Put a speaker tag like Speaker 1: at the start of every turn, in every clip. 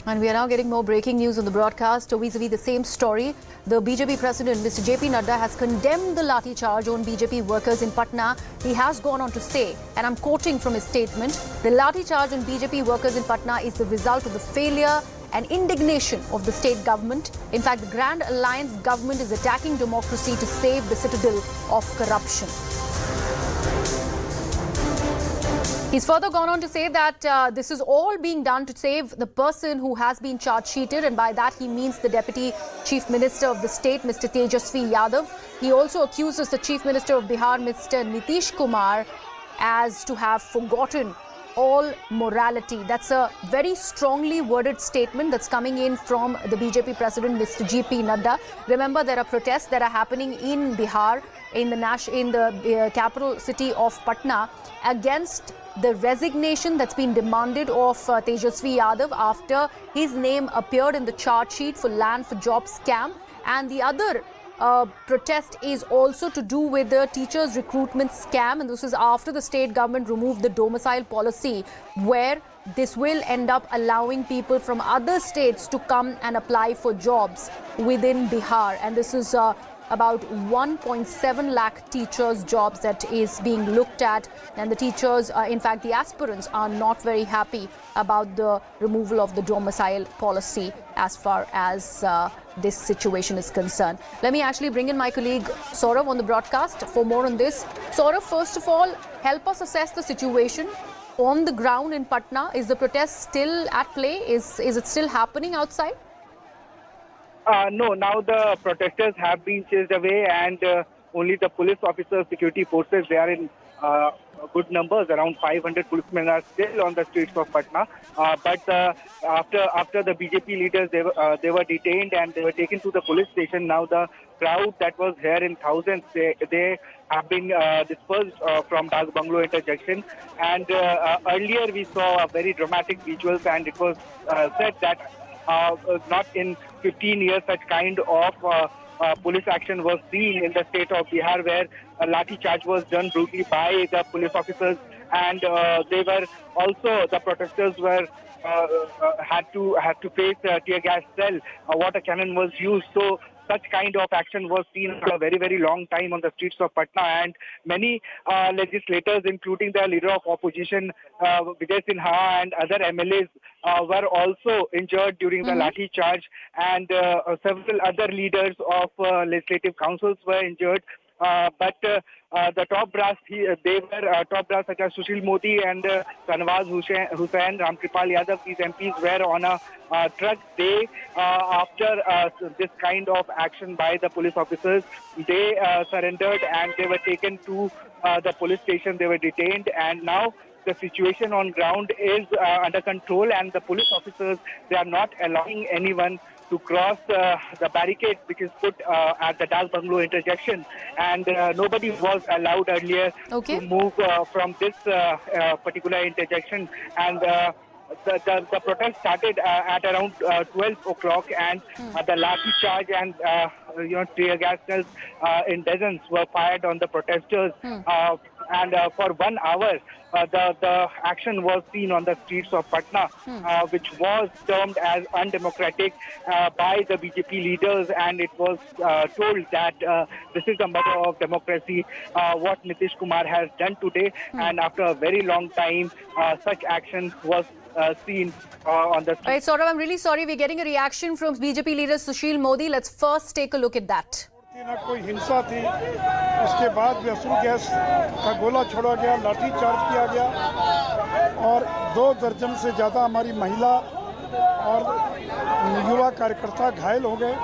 Speaker 1: And we are now getting more breaking news on the broadcast vis-a-vis the same story. The BJP president, Mr. JP Nadda, has condemned the lathi charge on BJP workers in Patna. He has gone on to say, and I'm quoting from his statement, the lathi charge on BJP workers in Patna is the result of the failure and indignation of the state government. In fact, the Grand Alliance government is attacking democracy to save the citadel of corruption. He's further gone on to say that this is all being done to save the person who has been charge-sheeted, and by that he means the Deputy Chief Minister of the state, Mr. Tejashwi Yadav. He also accuses the Chief Minister of Bihar, Mr. Nitish Kumar, as to have forgotten all morality. That's a very strongly worded statement that's coming in from the BJP president, Mr. JP Nadda. Remember, there are protests that are happening in Bihar, in the capital city of Patna, against the resignation that's been demanded of Tejashwi Yadav after his name appeared in the charge sheet for land for job scam. And the other protest is also to do with the teachers recruitment scam, and this is after the state government removed the domicile policy, where this will end up allowing people from other states to come and apply for jobs within Bihar. And this is about 1.7 lakh teachers' jobs that is being looked at, and the teachers, in fact the aspirants, are not very happy about the removal of the domicile policy as far as this situation is concerned. Let me actually bring in my colleague Saurav on the broadcast for more on this. Saurav, first of all, help us assess the situation on the ground in Patna. Is the protest still at play? Is it still happening outside?
Speaker 2: No, now the protesters have been chased away, and only the police officers, security forces, they are in good numbers. Around 500 policemen are still on the streets of Patna. But after the BJP leaders, they were detained and they were taken to the police station. Now the crowd that was here in thousands, they have been dispersed from Das Bungalow intersection. And earlier we saw very dramatic visuals, and it was said that not in 15 years such kind of police action was seen in the state of Bihar, where a lathi charge was done brutally by the police officers, and they were also, the protesters were had to face tear gas cell. Water cannon was used. So such kind of action was seen for a very, very long time on the streets of Patna, and many legislators, including the leader of opposition, Vijay Sinha, and other MLAs were also injured during the lathi charge, and several other leaders of legislative councils were injured. But the top brass, they were top brass such as Sushil Modi and Kanwaz Hussain, Ramkripal Yadav, these MPs were on a truck. They, after this kind of action by the police officers, they surrendered and they were taken to the police station. They were detained, and now the situation on ground is under control, and the police officers, they are not allowing anyone to cross the barricade which is put at the Das Bungalow intersection, and nobody was allowed earlier to move from this particular intersection. And the protest started at around 12 o'clock, and the lathi charge and tear gas shells in dozens were fired on the protesters. And for 1 hour, the action was seen on the streets of Patna, which was termed as undemocratic by the BJP leaders, and it was told that this is a matter of democracy, what Nitish Kumar has done today. And after a very long time, such action was seen on the streets.
Speaker 1: Right, Saurav, I'm really sorry. We're getting a reaction from BJP leader Sushil Modi. Let's first take a look at that.
Speaker 3: ना कोई हिंसा थी, उसके बाद व्यसन gas का गोला छोड़ा गया, लाठी चार्ज किया गया, और 2 दर्जन से ज़्यादा हमारी महिला और युवा कार्यकर्ता घायल हो गए।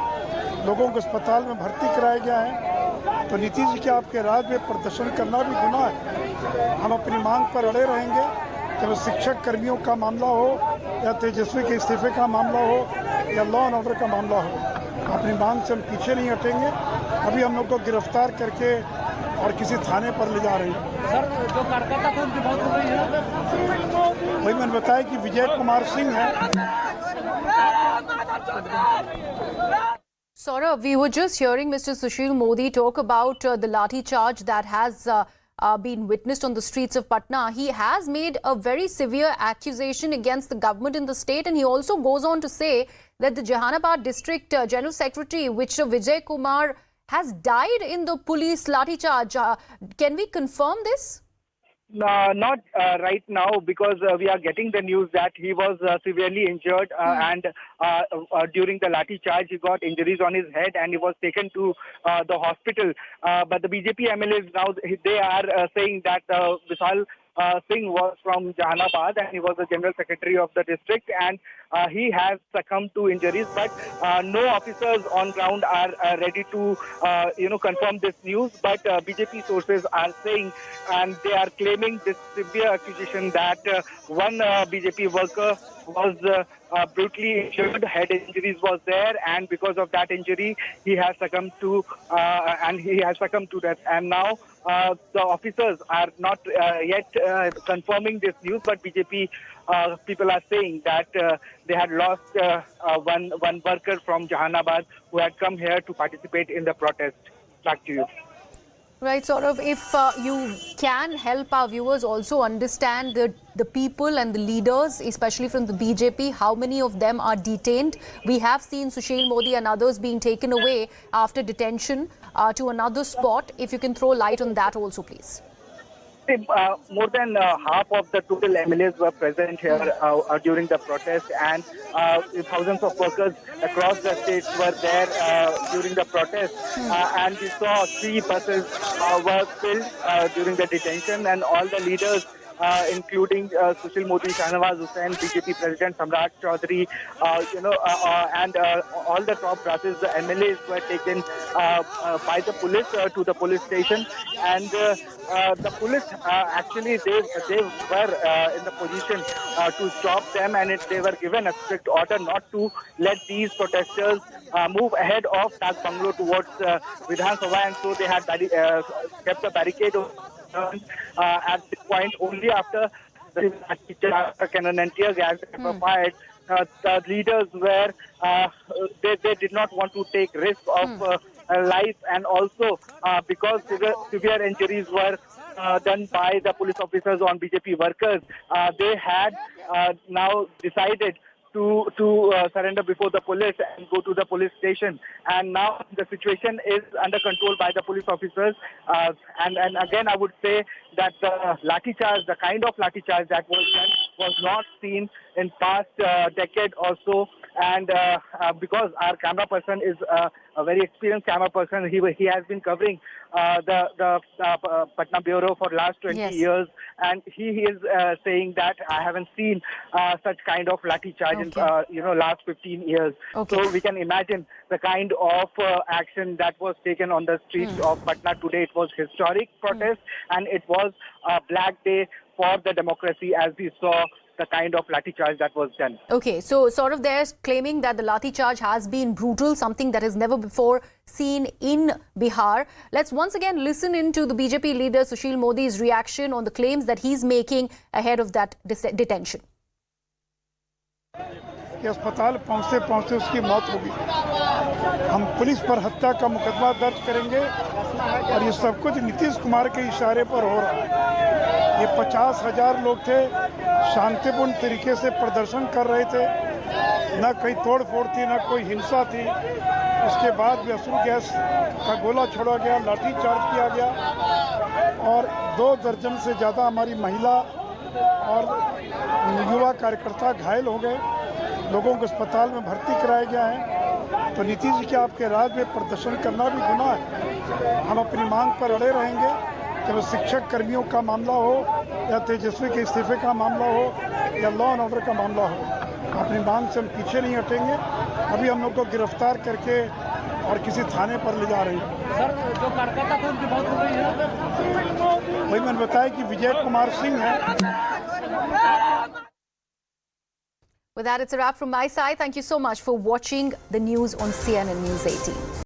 Speaker 3: लोगों को अस्पताल में भर्ती कराया गया है। तो नीतीश जी के आपके राज में प्रदर्शन करना भी गुनाह है। हम अपनी मांग पर अड़े रहेंगे, चाहे शिक्षक कर्मियों का मामला हो या तेजस्वी के इस्तीफे का मामला हो या लॉ एंड ऑर्डर का मामला हो। अपनी मांग से हम पीछे नहीं हटेंगे। अभी हम लोग को गिरफ्तार करके और किसी थाने पर ले जा रहे हैं।
Speaker 4: सर, जो कार्यकर्ता थे उनकी मौत हो गई है।
Speaker 3: वही मैंने बताया कि विजय कुमार सिंह है।
Speaker 1: Saurav, we were just hearing Mr. Sushil Modi talk about the lathi charge that has been witnessed on the streets of Patna, he has made a very severe accusation against the government in the state, and he also goes on to say that the Jehanabad District General Secretary, Vijay Kumar, has died in the police lathicharge. Can we confirm this?
Speaker 2: Not right now, because we are getting the news that he was severely injured and during the lathi charge he got injuries on his head and he was taken to the hospital. But the BJP MLAs now, they are saying that Vishal Singh was from Jehanabad and he was the General Secretary of the district, and he has succumbed to injuries, but no officers on ground are ready to confirm this news. But BJP sources are saying, and they are claiming this severe accusation that one BJP worker was brutally injured, head injuries was there, and because of that injury he has succumbed to death. And now the officers are not yet confirming this news, but BJP people are saying that they had lost one worker from Jehanabad who had come here to participate in the protest. Back to you.
Speaker 1: Right, Saurav, if you can help our viewers also understand the people and the leaders, especially from the BJP, how many of them are detained? We have seen Sushil Modi and others being taken away after detention to another spot. If you can throw light on that also, please.
Speaker 2: More than half of the total MLAs were present here during the protest, and thousands of workers across the states were there during the protest. And we saw 3 buses were filled during the detention, and all the leaders, including Sushil Modi, Shahnawaz Hussain, BJP President Samrat Chaudhary, and all the top brasses, the MLAs were taken by the police to the police station, and the police actually they were in the position to stop them, and they were given a strict order not to let these protesters move ahead of Taj Bungalow towards Vidhan Sabha, and so they had kept a barricade at this point. Only after the cannon and tear gas were fired, the leaders were they did not want to take risk of life, and also because severe injuries were done by the police officers on BJP workers, they had now decided to surrender before the police and go to the police station. And now the situation is under control by the police officers. And again, I would say that the lathi charge, the kind of lathi charge that was done, was not seen in past decade or so. And because our camera person is a very experienced camera person, he has been covering the Patna Bureau for last 20 years, and he is saying that I haven't seen such kind of lathi charge in last 15 years. So we can imagine the kind of action that was taken on the streets of Patna today. It was historic protest, and it was a black day for the democracy, as we saw the kind of lathi charge that was done.
Speaker 1: Okay, so sort of they're claiming that the lathi charge has been brutal, something that has never before seen in Bihar. Let's once again listen into the BJP leader Sushil Modi's reaction on the claims that he's making ahead of that detention.
Speaker 3: अस्पताल पहुंचते उसकी मौत होगी। हम police पर हत्या का मुकदमा दर्ज करेंगे, और ये सब कुछ नीतीश कुमार के इशारे पर हो रहा है। ये 50,000 लोग थे, शांतिपूर्ण तरीके से प्रदर्शन कर रहे थे, न कहीं तोड़ फोड़ थी, न कोई हिंसा थी। उसके बाद अश्रु गैस का गोला छोड़ा गया, लाठी चार्ज किया गया, और 2 दर्जन से ज़्यादा हमारी महिला और युवा कार्यकर्ता घायल हो गए। लोगों को अस्पताल में भर्ती कराया गया है। तो नीतीश जी के आपके राज्य में प्रदर्शन करना भी गुनाह है। हम अपनी मांग पर अड़े रहेंगे, चाहे शिक्षक कर्मियों का मामला हो, या तेजस्वी के इस्तीफे का मामला हो, या लॉ एंड ऑर्डर का मामला हो। अपनी मांग से हम पीछे नहीं हटेंगे। अभी हम लोग को गिरफ्तार करके और किसी थाने पर ले जा रहे हैं।
Speaker 4: सर, जो कार्यकर्ता थे उनकी मौत हो गई है।
Speaker 3: वही मैंने बताया कि विजय कुमार सिंह है।
Speaker 1: With that, it's a wrap from my side. Thank you so much for watching the news on CNN News 18.